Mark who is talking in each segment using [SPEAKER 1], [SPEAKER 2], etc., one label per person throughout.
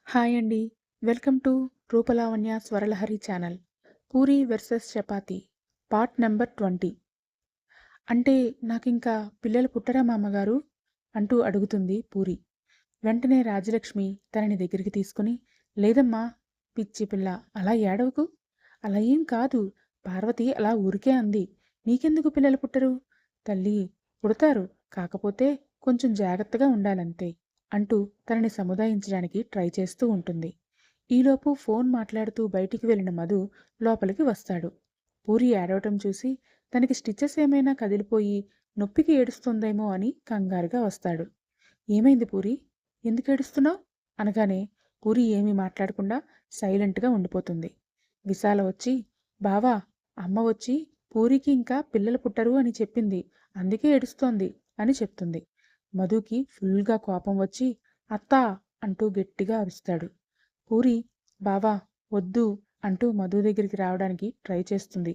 [SPEAKER 1] Hi అండి. Welcome to Roopalavanya Swaralahari channel. Puri versus chapati part number 20. అంటే నాకింకా పిల్లలు పుట్టరా మామ్మగారు? అంటూ అడుగుతుంది పూరి. వెంటనే రాజ్యలక్ష్మి తనని దగ్గరికి తీసుకుని, లేదమ్మా పిచ్చి పిల్ల, అలా ఏడవకు. అలా ఏం కాదు. పార్వతి అలా ఊరికే అంది. నీకెందుకు పిల్లలు పుట్టరు? తల్లీ, పుడతారు. కాకపోతే కొంచెం జాగ్రత్తగా ఉండాలంతే అంటూ తనని సముదాయించడానికి ట్రై చేస్తూ ఉంటుంది. ఈలోపు ఫోన్ మాట్లాడుతూ బయటికి వెళ్ళిన మధు లోపలికి వస్తాడు. పూరి ఏడవటం చూసి తనకి స్టిచెస్ ఏమైనా కదిలిపోయి నొప్పికి ఏడుస్తుందేమో అని కంగారుగా వస్తాడు. ఏమైంది పూరి? ఎందుకేడుస్తున్నావు? అనగానే పూరి ఏమీ మాట్లాడకుండా సైలెంట్గా ఉండిపోతుంది. విశాల వచ్చి, బావా, అమ్మ వచ్చి పూరికి ఇంకా పిల్లలు పుట్టరు అని చెప్పింది, అందుకే ఏడుస్తోంది అని చెప్తుంది. మధుకి ఫుల్గా కోపం వచ్చి, అత్తా అంటూ గట్టిగా అరుస్తాడు. పూరి, బావా, వద్దు అంటూ మధు దగ్గరికి రావడానికి ట్రై చేస్తుంది.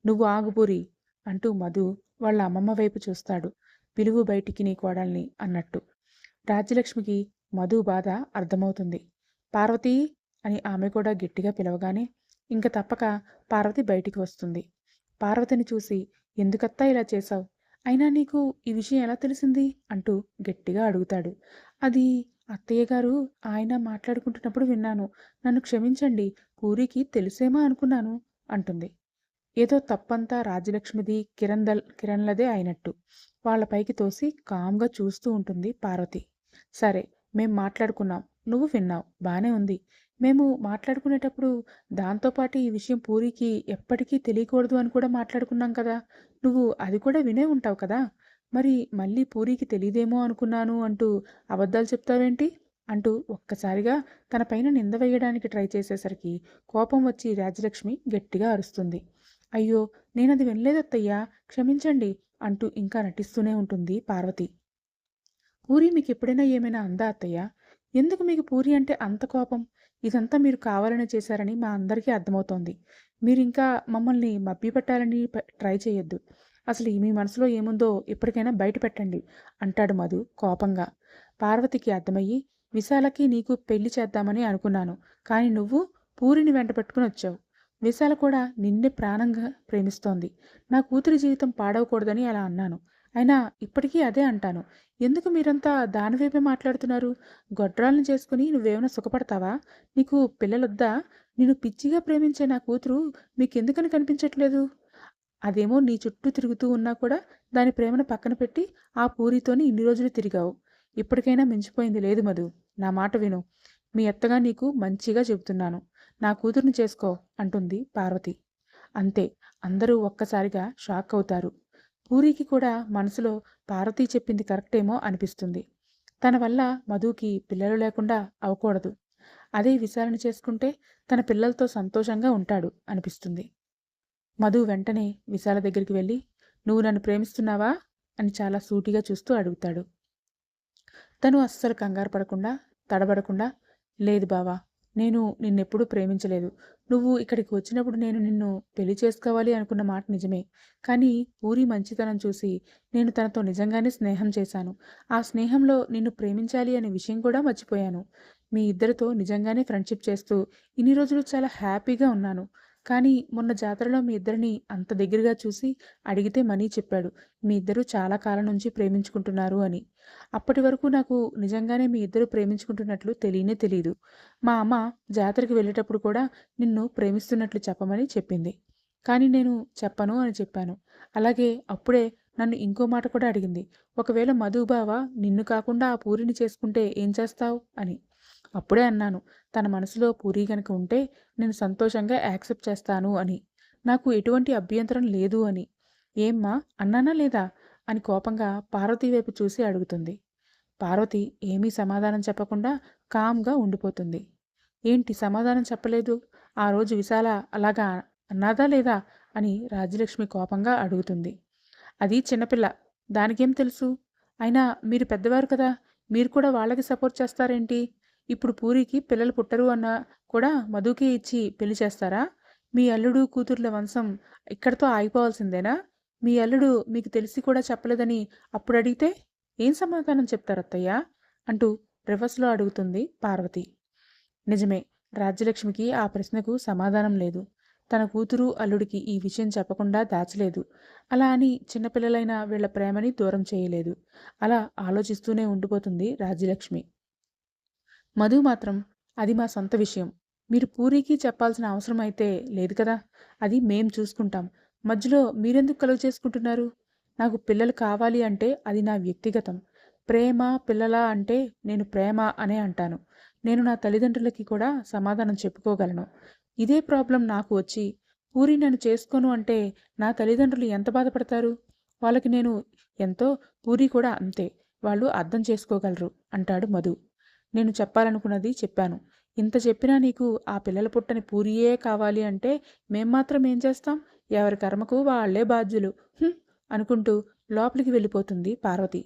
[SPEAKER 1] నువ్వు ఆగు పూరి అంటూ మధు వాళ్ళ అమ్మమ్మ వైపు చూస్తాడు. పిలువు బయటికి నీ కోడల్ని అన్నట్టు. రాజ్యలక్ష్మికి మధు బాధ అర్థమవుతుంది. పార్వతీ అని ఆమె కూడా గట్టిగా పిలవగానే ఇంక తప్పక పార్వతి బయటికి వస్తుంది. పార్వతిని చూసి, ఎందుకత్తా ఇలా చేశావు? అయినా నీకు ఈ విషయం ఎలా తెలిసింది అంటూ గట్టిగా అడుగుతాడు. అది అత్తయ్య గారు ఆయన మాట్లాడుకుంటున్నప్పుడు విన్నాను. నన్ను క్షమించండి. పూరికి తెలుసేమో అనుకున్నాను అంటుంది. ఏదో తప్పంతా రాజ్యలక్ష్మిది, కిరణ్లదే అయినట్టు వాళ్ళ పైకి తోసి కామ్గా చూస్తూ ఉంటుంది పార్వతి. సరే, మేం మాట్లాడుకున్నాం, నువ్వు విన్నావు, బానే ఉంది. మేము మాట్లాడుకునేటప్పుడు దాంతోపాటు ఈ విషయం పూరికి ఎప్పటికీ తెలియకూడదు అని కూడా మాట్లాడుకున్నాం కదా. నువ్వు అది కూడా వినే ఉంటావు కదా. మరి మళ్ళీ పూరికి తెలియదేమో అనుకున్నాను అంటూ అబద్ధాలు చెప్తావేంటి అంటూ ఒక్కసారిగా తన పైన నింద వేయడానికి ట్రై చేసేసరికి కోపం వచ్చి రాజ్యలక్ష్మి గట్టిగా అరుస్తుంది. అయ్యో, నేనది వినలేదత్తయ్యా, క్షమించండి అంటూ ఇంకా నటిస్తూనే ఉంటుంది పార్వతి. పూరి మీకు ఎప్పుడైనా ఏమైనా అందా అత్తయ్య? ఎందుకు మీకు పూరి అంటే అంత కోపం? ఇదంతా మీరు కావాలని చేశారని మా అందరికీ అర్థమవుతోంది. మీరింకా మమ్మల్ని మభ్యపెట్టాలని ట్రై చేయొద్దు. అసలు మీ మనసులో ఏముందో ఇప్పటికైనా బయట పెట్టండి అంటాడు మధు కోపంగా. పార్వతికి అర్థమయ్యి, విశాలకి నీకు పెళ్లి చేద్దామని అనుకున్నాను. కానీ నువ్వు పూరిని వెంట పెట్టుకుని వచ్చావు. విశాల కూడా నిన్నే ప్రాణంగా ప్రేమిస్తోంది. నా కూతురి జీవితం పాడవకూడదని అలా అన్నాను. అయినా ఇప్పటికీ అదే అంటాను. ఎందుకు మీరంతా దానివైపే మాట్లాడుతున్నారు? గొడ్రాలను చేసుకుని నువ్వేమైనా సుఖపడతావా? నీకు పిల్లలొద్దా? నిన్ను పిచ్చిగా ప్రేమించే నా కూతురు మీకెందుకని కనిపించట్లేదు? అదేమో నీ చుట్టూ తిరుగుతూ ఉన్నా కూడా దాని ప్రేమను పక్కన పెట్టి ఆ పూరితోని ఇన్ని రోజులు తిరిగావు. ఇప్పటికైనా మించిపోయింది లేదు మధు. నా మాట విను. మీ అత్తగా నీకు మంచిగా చెబుతున్నాను. నా కూతుర్ని చేసుకో అంటుంది పార్వతి. అంతే, అందరూ ఒక్కసారిగా షాక్ అవుతారు. పూరికి కూడా మనసులో పార్వతి చెప్పింది కరెక్టేమో అనిపిస్తుంది. తన వల్ల మధుకి పిల్లలు లేకుండా అవ్వకూడదు. అదే విశాలని చేసుకుంటే తన పిల్లలతో సంతోషంగా ఉంటాడు అనిపిస్తుంది. మధు వెంటనే విశాల దగ్గరికి వెళ్ళి, నువ్వు నన్ను ప్రేమిస్తున్నావా అని చాలా సూటిగా చూస్తూ అడుగుతాడు. తను అస్సలు కంగారు పడకుండా, తడబడకుండా, లేదు బావా, నేను నిన్నెప్పుడూ ప్రేమించలేదు. నువ్వు ఇక్కడికి వచ్చినప్పుడు నేను నిన్ను పెళ్లి చేసుకోవాలి అనుకున్న మాట నిజమే. కానీ పూరి మంచితనం చూసి నేను తనతో నిజంగానే స్నేహం చేశాను. ఆ స్నేహంలో నిన్ను ప్రేమించాలి అనే విషయం కూడా మర్చిపోయాను. మీ ఇద్దరితో నిజంగానే ఫ్రెండ్షిప్ చేస్తూ ఇన్ని రోజులు చాలా హ్యాపీగా ఉన్నాను. కానీ మొన్న జాతరలో మీ ఇద్దరిని అంత దగ్గరగా చూసి అడిగితే మనీ చెప్పాడు, మీ ఇద్దరూ చాలా కాలం నుంచి ప్రేమించుకుంటున్నారు అని. అప్పటి వరకు నాకు నిజంగానే మీ ఇద్దరు ప్రేమించుకుంటున్నట్లు తెలియనే తెలీదు. మా అమ్మ జాతరకి వెళ్ళేటప్పుడు కూడా నిన్ను ప్రేమిస్తున్నట్లు చెప్పమని చెప్పింది. కానీ నేను చెప్పను అని చెప్పాను. అలాగే అప్పుడే నన్ను ఇంకో మాట కూడా అడిగింది. ఒకవేళ మధుబావ నిన్ను కాకుండా ఆ పూరిని చేసుకుంటే ఏం చేస్తావు అని. అప్పుడే అన్నాను, తన మనసులో పూరి గనక ఉంటే నేను సంతోషంగా యాక్సెప్ట్ చేస్తాను అని. నాకు ఎటువంటి అభ్యంతరం లేదు అని. ఏమ్మా, అన్నానా లేదా అని కోపంగా పార్వతి వైపు చూసి అడుగుతుంది. పార్వతి ఏమీ సమాధానం చెప్పకుండా కామ్గా ఉండిపోతుంది. ఏంటి సమాధానం చెప్పలేదు? ఆ రోజు విశాల అలాగా అన్నాదా లేదా అని రాజ్యలక్ష్మి కోపంగా అడుగుతుంది. అది చిన్నపిల్ల, దానికేం తెలుసు? అయినా మీరు పెద్దవారు కదా, మీరు కూడా వాళ్ళకి సపోర్ట్ చేస్తారేంటి? ఇప్పుడు పూరికి పిల్లలు పుట్టరు అన్నా కూడా మధుకే ఇచ్చి పెళ్లి చేస్తారా? మీ అల్లుడు కూతుర్ల వంశం ఇక్కడితో ఆగిపోవాల్సిందేనా? మీ అల్లుడు మీకు తెలిసి కూడా చెప్పలేదని అప్పుడు అడిగితే ఏం సమాధానం చెప్తారు అత్తయ్య అంటూ రివర్స్లో అడుగుతుంది పార్వతి. నిజమే. రాజ్యలక్ష్మికి ఆ ప్రశ్నకు సమాధానం లేదు. తన కూతురు, అల్లుడికి ఈ విషయం చెప్పకుండా దాచలేదు. అలా అని చిన్నపిల్లలైన వీళ్ళ ప్రేమని దూరం చేయలేదు. అలా ఆలోచిస్తూనే ఉండిపోతుంది రాజ్యలక్ష్మి. మధు మాత్రం అది మా సొంత విషయం. మీరు పూరీకి చెప్పాల్సిన అవసరం అయితే లేదు కదా! అది మేం చూసుకుంటాం. మధ్యలో మీరెందుకు కలుగ చేసుకుంటున్నారు? నాకు పిల్లలు కావాలి అంటే అది నా వ్యక్తిగతం. ప్రేమ, పిల్లలా అంటే నేను ప్రేమ అనే అంటాను. నేను నా తల్లిదండ్రులకి కూడా సమాధానం చెప్పుకోగలను. ఇదే ప్రాబ్లం నాకు వచ్చి పూరి నన్ను చేసుకోను అంటే నా తల్లిదండ్రులు ఎంత బాధపడతారు? వాళ్ళకి నేను ఎంతో, పూరి కూడా అంతే. వాళ్ళు అర్థం చేసుకోగలరు అంటాడు మధు. నేను చెప్పాలనుకున్నది చెప్పాను. ఇంత చెప్పినా నీకు ఆ పిల్లల పుట్టని పూరియే కావాలి అంటే మేం మాత్రం ఏం చేస్తాం? ఎవరి కర్మకు వాళ్ళే బాధ్యులు. అనుకుంటూ లోపలికి వెళ్ళిపోతుంది పార్వతి.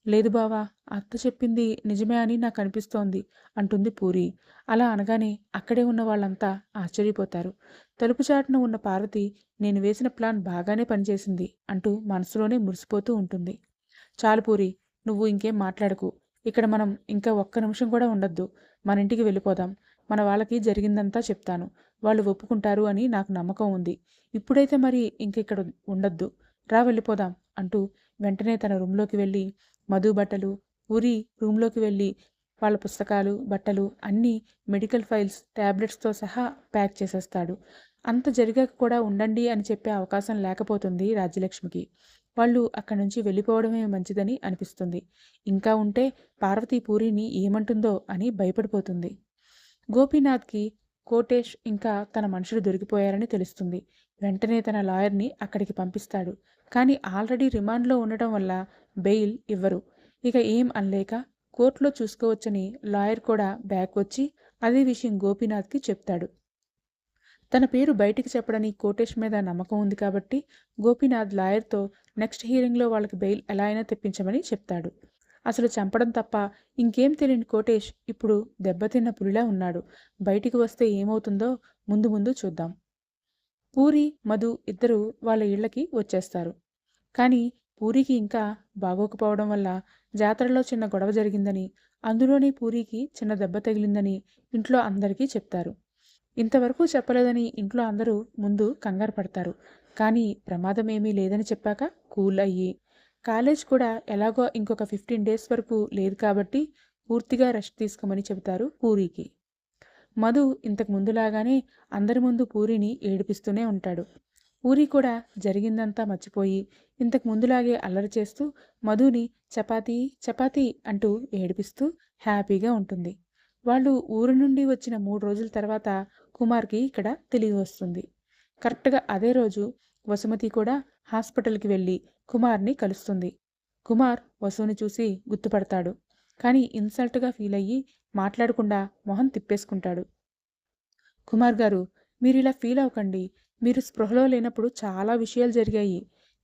[SPEAKER 1] లేదు బావా, అత్త చెప్పింది నిజమే అని నాకనిపిస్తోంది అంటుంది పూరి. అలా అనగానే అక్కడే ఉన్న వాళ్ళంతా ఆశ్చర్యపోతారు. తలుపు చాటున ఉన్న పార్వతి నేను వేసిన ప్లాన్ బాగానే పనిచేసింది అంటూ మనసులోనే మురిసిపోతూ ఉంటుంది. చాలు పూరి, నువ్వు ఇంకేం మాట్లాడకు. ఇక్కడ మనం ఇంకా ఒక్క నిమిషం కూడా ఉండొద్దు. మన ఇంటికి వెళ్ళిపోదాం. మన వాళ్ళకి జరిగిందంతా చెప్తాను. వాళ్ళు ఒప్పుకుంటారు అని నాకు నమ్మకం ఉంది. ఇప్పుడైతే మరి ఇంక ఇక్కడ ఉండొద్దు. రా వెళ్ళిపోదాం అంటూ వెంటనే తన రూమ్లోకి వెళ్ళి మధు బట్టలు, పూరి రూమ్లోకి వెళ్ళి వాళ్ళ పుస్తకాలు, బట్టలు అన్నీ, మెడికల్ ఫైల్స్, టాబ్లెట్స్తో సహా ప్యాక్ చేసేస్తాడు. అంత జరిగాక కూడా ఉండండి అని చెప్పే అవకాశం లేకపోతుంది రాజ్యలక్ష్మికి. వాళ్ళు అక్కడి నుంచి వెళ్ళిపోవడమే మంచిదని అనిపిస్తుంది. ఇంకా ఉంటే పార్వతి పూరిని ఏమంటుందో అని భయపడిపోతుంది. గోపీనాథ్కి కోటేష్ ఇంకా తన మనుషులు దొరికిపోయారని తెలుస్తుంది. వెంటనే తన లాయర్ని అక్కడికి పంపిస్తాడు. కానీ ఆల్రెడీ రిమాండ్లో ఉండటం వల్ల బెయిల్ ఇవ్వరు. ఇక ఏం అనలేక కోర్టులో చూసుకోవచ్చని లాయర్ కూడా బ్యాక్ వచ్చి అదే విషయం గోపీనాథ్కి చెప్తాడు. తన పేరు బయటికి చెప్పడని కోటేష్ మీద నమ్మకం ఉంది కాబట్టి గోపీనాథ్ లాయర్తో నెక్స్ట్ హియరింగ్లో వాళ్ళకి బెయిల్ ఎలా అయినా తెప్పించమని చెప్తాడు. అసలు చంపడం తప్ప ఇంకేం తెలియని కోటేష్ ఇప్పుడు దెబ్బతిన్న పులిలా ఉన్నాడు. బయటికి వస్తే ఏమవుతుందో ముందు ముందు చూద్దాం. పూరి, మధు ఇద్దరూ వాళ్ళ ఇళ్లకి వచ్చేస్తారు. కానీ పూరికి ఇంకా బాగోకపోవడం వల్ల జాతరలో చిన్న గొడవ జరిగిందని, అందులోనే పూరికి చిన్న దెబ్బ తగిలిందని ఇంట్లో అందరికీ చెప్తారు. ఇంతవరకు చెప్పలేదని ఇంట్లో అందరూ ముందు కంగారు పడతారు. కానీ ప్రమాదం ఏమీ లేదని చెప్పాక కూల్ అయ్యి, కాలేజ్ కూడా ఎలాగో ఇంకొక 15 డేస్ వరకు లేదు కాబట్టి పూర్తిగా రెస్ట్ తీసుకోమని చెబుతారు పూరికి. మధు ఇంతకు ముందులాగానే అందరి ముందు పూరిని ఏడిపిస్తూనే ఉంటాడు. పూరి కూడా జరిగిందంతా మర్చిపోయి ఇంతకు ముందులాగే అల్లరి చేస్తూ మధుని చపాతీ చపాతీ అంటూ ఏడిపిస్తూ హ్యాపీగా ఉంటుంది. వాళ్ళు ఊరు నుండి వచ్చిన 3 రోజుల తర్వాత కుమార్కి ఇక్కడ తెలివి వస్తుంది. కరెక్ట్గా అదే రోజు వసుమతి కూడా హాస్పిటల్కి వెళ్ళి కుమార్ని కలుస్తుంది. కుమార్ వసుని చూసి గుర్తుపడతాడు. కానీ ఇన్సల్ట్గా ఫీల్ అయ్యి మాట్లాడకుండా మొహం తిప్పేసుకుంటాడు. కుమార్ గారు, మీరు ఇలా ఫీల్ అవ్వకండి. మీరు స్పృహలో లేనప్పుడు చాలా విషయాలు జరిగాయి.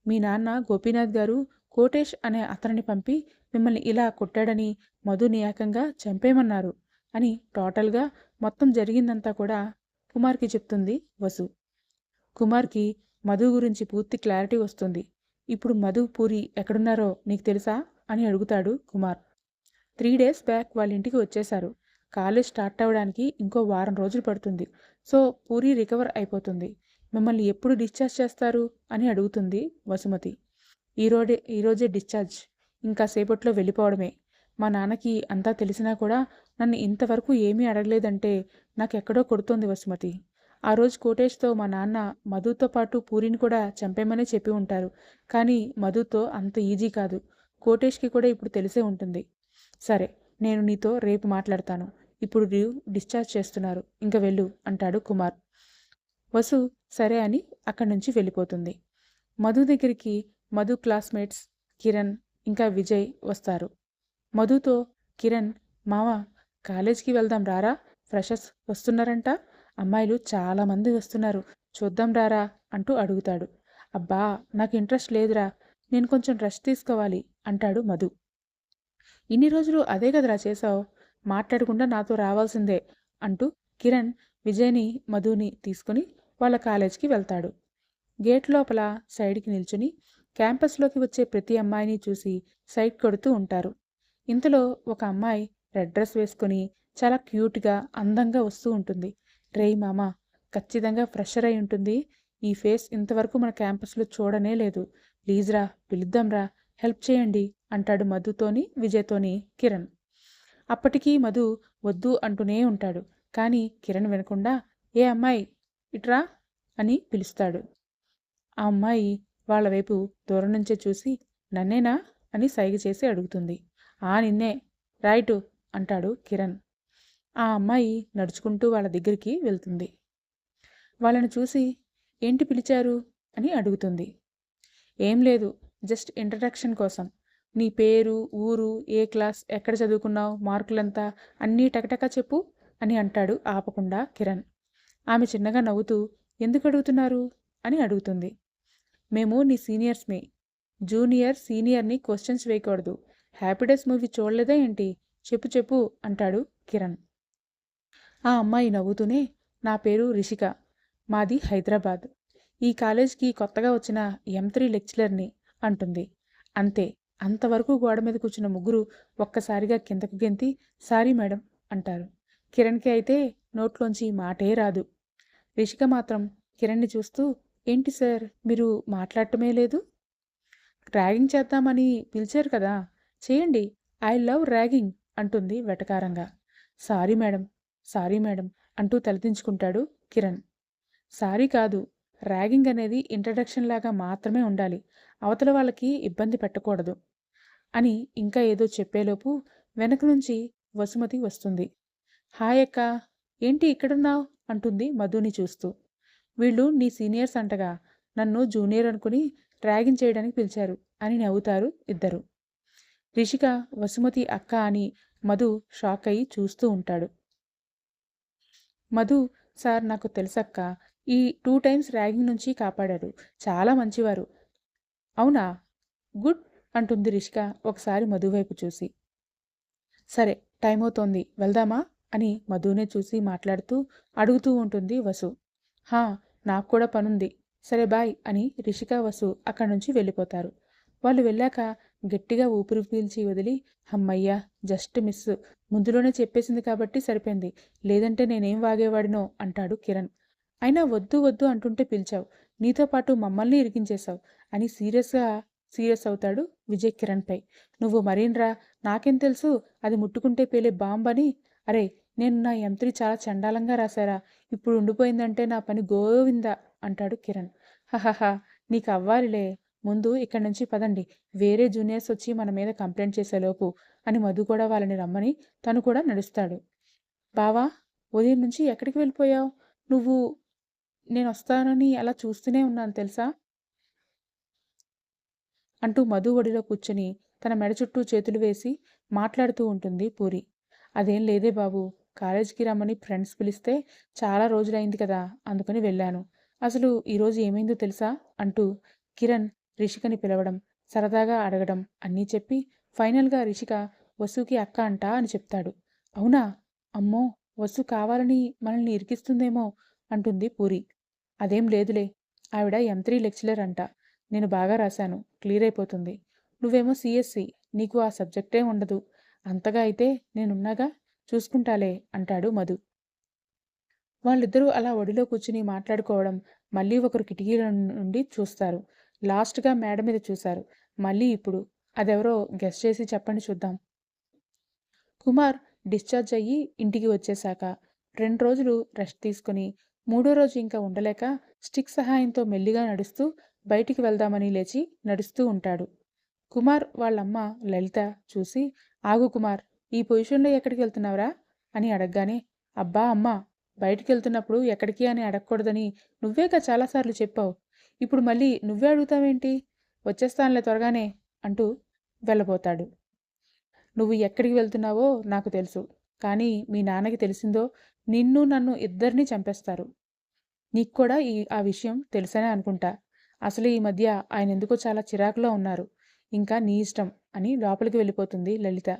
[SPEAKER 1] మీ నాన్న గోపీనాథ్ గారు కోటేష్ అనే అతనిని పంపి మిమ్మల్ని ఇలా కొట్టాడని, మధుని ఏకంగా చంపేయమన్నారు అని టోటల్గా మొత్తం జరిగిందంతా కూడా కుమార్కి చెప్తుంది వసు. కుమార్కి మధు గురించి పూర్తి క్లారిటీ వస్తుంది. ఇప్పుడు మధు, పూరి ఎక్కడున్నారో నీకు తెలుసా అని అడుగుతాడు కుమార్. 3 డేస్ బ్యాక్ వాళ్ళ ఇంటికి వచ్చేశారు. కాలేజ్ స్టార్ట్ అవ్వడానికి ఇంకో వారం రోజులు పడుతుంది. సో పూరి రికవర్ అయిపోతుంది. మిమ్మల్ని ఎప్పుడు డిశ్చార్జ్ చేస్తారు అని అడుగుతుంది వసుమతి. ఈరోజే డిశ్చార్జ్. ఇంకా సేపట్లో వెళ్ళిపోవడమే. మా నాన్నకి అంతా తెలిసినా కూడా నన్ను ఇంతవరకు ఏమీ అడగలేదంటే నాకెక్కడో కొడుతోంది వసుమతి. ఆ రోజు కోటేష్తో మా నాన్న మధుతో పాటు పూరిని కూడా చంపేమనే చెప్పి ఉంటారు. కానీ మధుతో అంత ఈజీ కాదు. కోటేష్కి కూడా ఇప్పుడు తెలిసే ఉంటుంది. సరే, నేను నీతో రేపు మాట్లాడతాను. ఇప్పుడు డిశ్చార్జ్ చేస్తున్నారు, ఇంక వెళ్ళు అంటాడు కుమార్. వసు సరే అని అక్కడి నుంచి వెళ్ళిపోతుంది. మధు దగ్గరికి మధు క్లాస్మేట్స్ కిరణ్ ఇంకా విజయ్ వస్తారు. మధుతో కిరణ్, మామ కాలేజ్కి వెళ్దాం రారా, ఫ్రెషర్స్ వస్తున్నారంట, అమ్మాయిలు చాలామంది వస్తున్నారు, చూద్దాం రారా అంటూ అడుగుతాడు. అబ్బా, నాకు ఇంట్రెస్ట్ లేదురా, నేను కొంచెం రెస్ట్ తీసుకోవాలి అంటాడు మధు. ఇన్ని రోజులు అదే కదరా చేసావు, మాట్లాడకుండా నాతో రావాల్సిందే అంటూ కిరణ్ విజయ్ని, మధుని తీసుకుని వాళ్ళ కాలేజ్కి వెళ్తాడు. గేట్ లోపల సైడ్కి నిల్చుని క్యాంపస్లోకి వచ్చే ప్రతి అమ్మాయిని చూసి సైడ్ కొడుతూ ఉంటారు. ఇంతలో ఒక అమ్మాయి రెడ్ డ్రెస్ వేసుకుని చాలా క్యూట్గా అందంగా వస్తూ ఉంటుంది. రేయ్ మామ, ఖచ్చితంగా ఫ్రెషర్ అయి ఉంటుంది. ఈ ఫేస్ ఇంతవరకు మన క్యాంపస్లో చూడనే లేదు. ప్లీజ్ రా, పిలుద్దాంరా, హెల్ప్ చేయండి అంటాడు మధుతోని విజయ్తోని కిరణ్. అప్పటికీ మధు వద్దు అంటూనే ఉంటాడు. కానీ కిరణ్ వినకుండా, ఏ అమ్మాయి ఇట్రా అని పిలుస్తాడు. ఆ అమ్మాయి వాళ్ళ వైపు దూరం నుంచే చూసి, నన్నేనా అని సైగ చేసి అడుగుతుంది. ఆ నిన్నే, రైటు అంటాడు కిరణ్. ఆ అమ్మాయి నడుచుకుంటూ వాళ్ళ దగ్గరికి వెళ్తుంది. వాళ్ళని చూసి, ఏంటి పిలిచారు అని అడుగుతుంది. ఏం లేదు, జస్ట్ ఇంట్రడక్షన్ కోసం. నీ పేరు, ఊరు, ఏ క్లాస్, ఎక్కడ చదువుకున్నావు, మార్కులంతా అన్నీ టకటకా చెప్పు అని అంటాడు ఆపకుండా కిరణ్. ఆమె చిన్నగా నవ్వుతూ, ఎందుకు అడుగుతున్నారు అని అడుగుతుంది. మేము నీ సీనియర్స్ని. జూనియర్ సీనియర్ని క్వశ్చన్స్ వేయకూడదు. హ్యాపీ డేస్ మూవీ చూడలేదా ఏంటి? చెప్పు చెప్పు అంటాడు కిరణ్. ఆ అమ్మాయి నవ్వుతూనే, నా పేరు రిషిక, మాది హైదరాబాద్. ఈ కాలేజ్కి కొత్తగా వచ్చిన M3 లెక్చరర్ని అంటుంది. అంతే. అంతవరకు గోడ మీద కూర్చున్న ముగ్గురు ఒక్కసారిగా కిందకు గెంతి, సారీ మేడం అంటారు. కిరణ్కి అయితే నోట్లోంచి మాటే రాదు. రిషిక మాత్రం కిరణ్ని చూస్తూ, ఏంటి సార్, మీరు మాట్లాడటమే లేదు? ర్యాగింగ్ చేద్దామని పిలిచారు కదా, చేయండి. ఐ లవ్ ర్యాగింగ్ అంటుంది వెటకారంగా. సారీ మేడం, సారీ మేడం అంటూ తలదించుకుంటాడు కిరణ్. సారీ కాదు, ర్యాగింగ్ అనేది ఇంట్రడక్షన్ లాగా మాత్రమే ఉండాలి. అవతల వాళ్ళకి ఇబ్బంది పెట్టకూడదు అని ఇంకా ఏదో చెప్పేలోపు వెనక నుంచి వసుమతి వస్తుంది. హాయ్ అక్క, ఏంటి ఇక్కడున్నావు అంటుంది మధుని చూస్తూ. వీళ్ళు నీ సీనియర్స్ అంటగా, నన్ను జూనియర్ అనుకుని ర్యాగింగ్ చేయడానికి పిలిచారు అని నవ్వుతారు ఇద్దరు. రిషిక వసుమతి అక్క అని మధు షాక్ అయి చూస్తూ ఉంటాడు. మధు, సార్ నాకు తెలుసక్క, ఈ 2 టైమ్స్ ర్యాగింగ్ నుంచి కాపాడారు. చాలా మంచివారు. అవునా, గుడ్ అంటుంది రిషిక ఒకసారి మధు వైపు చూసి. సరే, టైం అవుతోంది, వెళ్దామా అని మధునే చూసి మాట్లాడుతూ అడుగుతూ ఉంటుంది వసు. హా, నాకు కూడా పనుంది, సరే బాయ్ అని రిషిక వసు అక్కడి నుంచి వెళ్ళిపోతారు. వాళ్ళు వెళ్ళాక గట్టిగా ఊపిరి పీల్చి వదిలి, హమ్మయ్యా, జస్ట్ మిస్, ముందులోనే చెప్పేసింది కాబట్టి సరిపోయింది, లేదంటే నేనేం వాగేవాడినో అంటాడు కిరణ్. అయినా వద్దు వద్దు అంటుంటే పిలిచావు, నీతో పాటు మమ్మల్ని ఇరికించేశావు అని సీరియస్ అవుతాడు విజయ్ కిరణ్పై. నువ్వు మరీన్రా, నాకేం తెలుసు అది ముట్టుకుంటే పేలే బాంబని. అరే, నేను నా M3 చాలా చండాలంగా రాశారా, ఇప్పుడు ఉండిపోయిందంటే నా పని గోవిందా అంటాడు కిరణ్. హహహా, నీకు అవ్వాలిలే, ముందు ఇక్కడి నుంచి పదండి, వేరే జూనియర్స్ వచ్చి మన మీద కంప్లైంట్ చేసేలోపు అని మధు కూడా వాళ్ళని రమ్మని తను కూడా నడుస్తాడు. బావా, ఉదయం నుంచి ఎక్కడికి వెళ్ళిపోయావు నువ్వు? నేను వస్తానని అలా చూస్తూనే ఉన్నాను తెలుసా అంటూ మధు ఒడిలో కూర్చొని తన మెడ చుట్టూ చేతులు వేసి మాట్లాడుతూ ఉంటుంది పూరి. అదేం లేదే బాబు, కాలేజీకి రమ్మని ఫ్రెండ్స్ పిలిస్తే చాలా రోజులైంది కదా, అందుకని వెళ్ళాను. అసలు ఈరోజు ఏమైందో తెలుసా అంటూ కిరణ్ రిషికని పిలవడం, సరదాగా అడగడం అన్నీ చెప్పి ఫైనల్గా రిషిక వసుకి అక్క అంటా అని చెప్తాడు. అవునా, అమ్మో, వసు కావాలని మనల్ని ఇరికిస్తుందేమో అంటుంది పూరి. అదేం లేదులే, ఆవిడ M3 లెక్చరర్ అంట, నేను బాగా రాశాను, క్లియర్ అయిపోతుంది. నువ్వేమో CSC, నీకు ఆ సబ్జెక్టే ఉండదు. అంతగా అయితే నేనున్నాగా, చూసుకుంటాలే అంటాడు మధు. వాళ్ళిద్దరూ అలా ఒడిలో కూర్చుని మాట్లాడుకోవడం మళ్ళీ ఒకరు కిటికీల నుండి చూస్తారు. లాస్ట్గా మేడ మీద చూశారు. మళ్ళీ ఇప్పుడు అదెవరో గెస్ చేసి చెప్పండి చూద్దాం. కుమార్ డిశ్చార్జ్ అయ్యి ఇంటికి వచ్చేశాక 2 రోజులు రెస్ట్ తీసుకుని, మూడో రోజు ఇంకా ఉండలేక స్టిక్ సహాయంతో మెల్లిగా నడుస్తూ బయటికి వెళ్దామని లేచి నడుస్తూ ఉంటాడు. కుమార్ వాళ్ళమ్మ లలిత చూసి, ఆగు కుమార్, ఈ పొజిషన్లో ఎక్కడికి వెళ్తున్నావురా అని అడగగానే, అబ్బా అమ్మ, బయటికి వెళ్తున్నప్పుడు ఎక్కడికి అని అడగకూడదని నువ్వేగా చాలాసార్లు చెప్పావు, ఇప్పుడు మళ్ళీ నువ్వే అడుగుతావేంటి, వచ్చేస్తానులే త్వరగానే అంటూ వెళ్ళబోతాడు. నువ్వు ఎక్కడికి వెళ్తున్నావో నాకు తెలుసు, కానీ మీ నాన్నకి తెలిసిందో నిన్ను నన్ను ఇద్దరినీ చంపేస్తారు. నీకు కూడా ఆ విషయం తెలుసనే అనుకుంటా. అసలు ఈ మధ్య ఆయన ఎందుకో చాలా చిరాకులో ఉన్నారు. ఇంకా నీ ఇష్టం అని లోపలికి వెళ్ళిపోతుంది లలిత.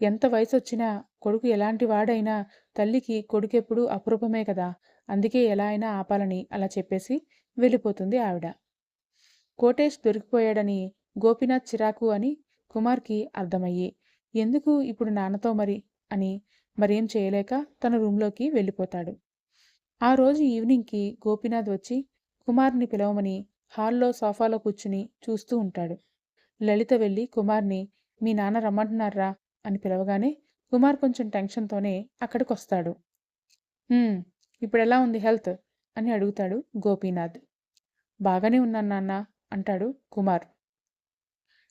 [SPEAKER 1] ఎంత వయసొచ్చినా కొడుకు ఎలాంటి వాడైనా తల్లికి కొడుకెప్పుడు అపురూపమే కదా, అందుకే ఎలా అయినా ఆపాలని అలా చెప్పేసి వెళ్ళిపోతుంది ఆవిడ. కోటేష్ దొరికిపోయాడని గోపీనాథ్ చిరాకు అని కుమార్కి అర్థమయ్యి, ఎందుకు ఇప్పుడు నాన్నతో మరి అని మరేం చేయలేక తన రూంలోకి వెళ్ళిపోతాడు. ఆ రోజు ఈవినింగ్‌కి గోపీనాథ్ వచ్చి కుమార్‌ని పిలవమని హాల్‌లో సోఫాలో కూర్చుని చూస్తూ ఉంటాడు. లలిత వెళ్ళి కుమార్‌ని "మీ నాన్న రమ్మంటున్నార్రా" అని పిలవగానే కుమార్ కొంచెం టెన్షన్‌తోనే అక్కడికొస్తాడు. "హ్మ్. ఇప్పుడెలా ఉంది హెల్త్?" అని అడుగుతాడు గోపీనాథ్. "బాగానే ఉన్నాను నాన్న" అంటాడు కుమార్.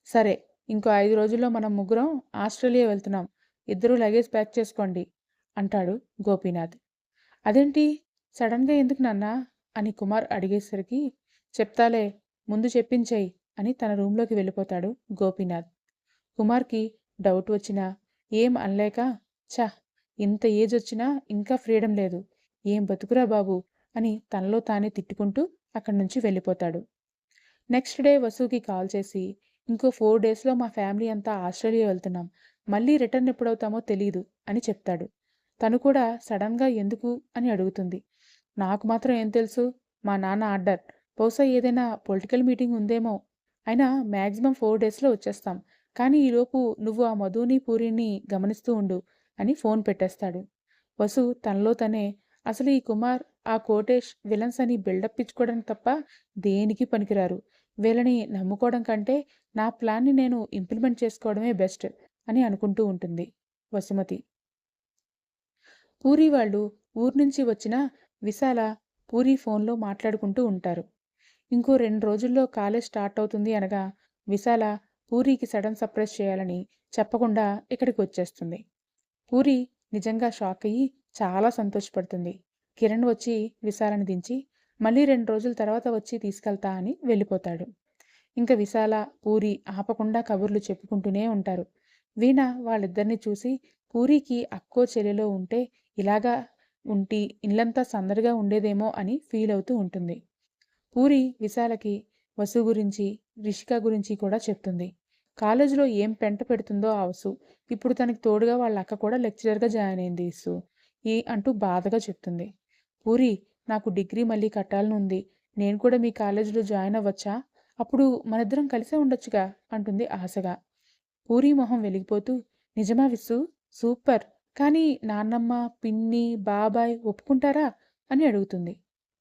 [SPEAKER 1] "సరే, ఇంకో 5 రోజుల్లో మనం ముగ్గురం ఆస్ట్రేలియా వెళ్తున్నాం. ఇద్దరూ లగేజ్ ప్యాక్ చేసుకోండి" అంటాడు గోపీనాథ్. "అదేంటి? సడన్‌గా ఎందుకు నాన్నా?" అని కుమార్ అడిగేసరికి "చెప్తాలే, ముందు చెప్పించేయి" అని తన రూంలోకి వెళ్ళిపోతాడు గోపీనాథ్. కుమార్‌కి డౌట్ వచ్చినా ఏం అనలేక ఛ! ఇంత ఏజొచ్చినా ఇంకా ఫ్రీడమ్ లేదు. ఏం బతుకురా బాబు! అని తనలో తానే తిట్టుకుంటూ అక్కడి నుంచి వెళ్ళిపోతాడు. నెక్స్ట్ డే వసుకి కాల్ చేసి ఇంకో 4 డేస్‌లో మా ఫ్యామిలీ అంతా ఆస్ట్రేలియా వెళ్తున్నాం. మళ్ళీ రిటర్న్ ఎప్పుడవుతామో తెలీదు అని చెప్తాడు. తను కూడా సడన్‌గా ఎందుకు అని అడుగుతుంది. నాకు మాత్రం ఏం తెలుసు? మా నాన్న ఆర్డర్. బహుశా ఏదైనా పొలిటికల్ మీటింగ్ ఉందేమో. అయినా మాక్సిమం 4 డేస్‌లో వచ్చేస్తాం. కానీ ఈలోపు నువ్వు ఆ మధుని, పూరిని గమనిస్తూ ఉండు అని ఫోన్ పెట్టేస్తాడు. వసు తనలో తనే అసలు ఈ కుమార్, ఆ కోటేష్ విలన్స్ అని బిల్డప్ ఇచ్చుకోవడానికి తప్ప దేనికి పనికిరారు. వీళ్ళని నమ్ముకోవడం కంటే నా ప్లాన్‌ని నేను ఇంప్లిమెంట్ చేసుకోవడమే బెస్ట్ అని అనుకుంటూ ఉంటుంది వసుమతి. పూరి వాళ్ళు ఊరు నుంచి వచ్చిన విశాల, పూరి ఫోన్‌లో మాట్లాడుకుంటూ ఉంటారు. ఇంకో 2 రోజుల్లో కాలేజ్ స్టార్ట్ అవుతుంది అనగా విశాల పూరికి సడన్ సర్ప్రైజ్ చేయాలని చెప్పకుండా ఇక్కడికొచ్చేస్తుంది. పూరి నిజంగా షాక్ అయ్యి చాలా సంతోషపడుతుంది. కిరణ్ వచ్చి విశాలని దించి మళ్ళీ 2 రోజుల తర్వాత వచ్చి తీసుకెళ్తా అని వెళ్ళిపోతాడు. ఇంక విశాల, పూరి ఆపకుండా కబుర్లు చెప్పుకుంటూనే ఉంటారు. వీణ వాళ్ళిద్దరిని చూసి పూరికి అక్కో చెల్లెలో ఉంటే ఇలాగా ఉంటి ఇల్లంతా సందడిగా ఉండేదేమో అని ఫీల్ అవుతూ ఉంటుంది. పూరి విశాలకి వసు గురించి, రిషిక గురించి కూడా చెప్తుంది. కాలేజీలో ఏం పెంట పెడుతుందో ఆ వసు. ఇప్పుడు తనకి తోడుగా వాళ్ళ అక్క కూడా లెక్చరర్‌గా జాయిన్ అయింది అంటూ బాధగా చెప్తుంది. పూరి, నాకు డిగ్రీ మళ్ళీ కట్టాలనుంది. నేను కూడా మీ కాలేజీలో జాయిన్ అవ్వచ్చా? అప్పుడు మనిద్దరం కలిసే ఉండొచ్చుగా అంటుంది ఆశగా. పూరి మొహం వెలిగిపోతూ నిజమా విస్సు? సూపర్! కానీ నాన్నమ్మ, పిన్ని, బాబాయ్ ఒప్పుకుంటారా? అని అడుగుతుంది.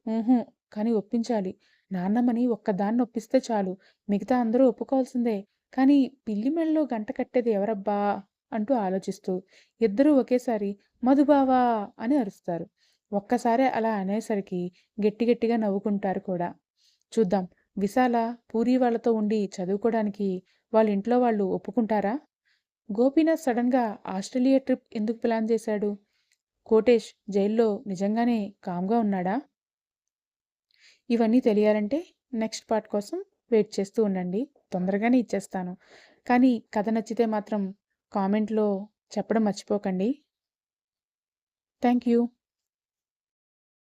[SPEAKER 1] ఊహూ, కానీ ఒప్పించాలి. నాన్నమ్మని ఒక్కదాన్ని ఒప్పిస్తే చాలు. మిగతా అందరూ ఒప్పుకోవాల్సిందే. కానీ పిల్లి మెడలో గంట కట్టేది ఎవరబ్బా? అంటూ ఆలోచిస్తూ ఇద్దరూ ఒకేసారి మధుబావా అని అరుస్తారు. ఒక్కసారే అలా అనేసరికి గట్టి గట్టిగా నవ్వుకుంటారు కూడా. చూద్దాం, విశాల పూరి వాళ్ళతో ఉండి చదువుకోవడానికి వాళ్ళ ఇంట్లో వాళ్ళు ఒప్పుకుంటారా? గోపీనాథ్ సడన్‌గా ఆస్ట్రేలియా ట్రిప్ ఎందుకు ప్లాన్ చేశాడు? కోటేష్ జైల్లో నిజంగానే కామ్‌గా ఉన్నాడా? ఇవన్నీ తెలియాలంటే నెక్స్ట్ పార్ట్ కోసం వెయిట్ చేస్తూ ఉండండి. తొందరగానే ఇచ్చేస్తాను. కానీ కథ నచ్చితే మాత్రం కామెంట్‌లో చెప్పడం మర్చిపోకండి. Thank you.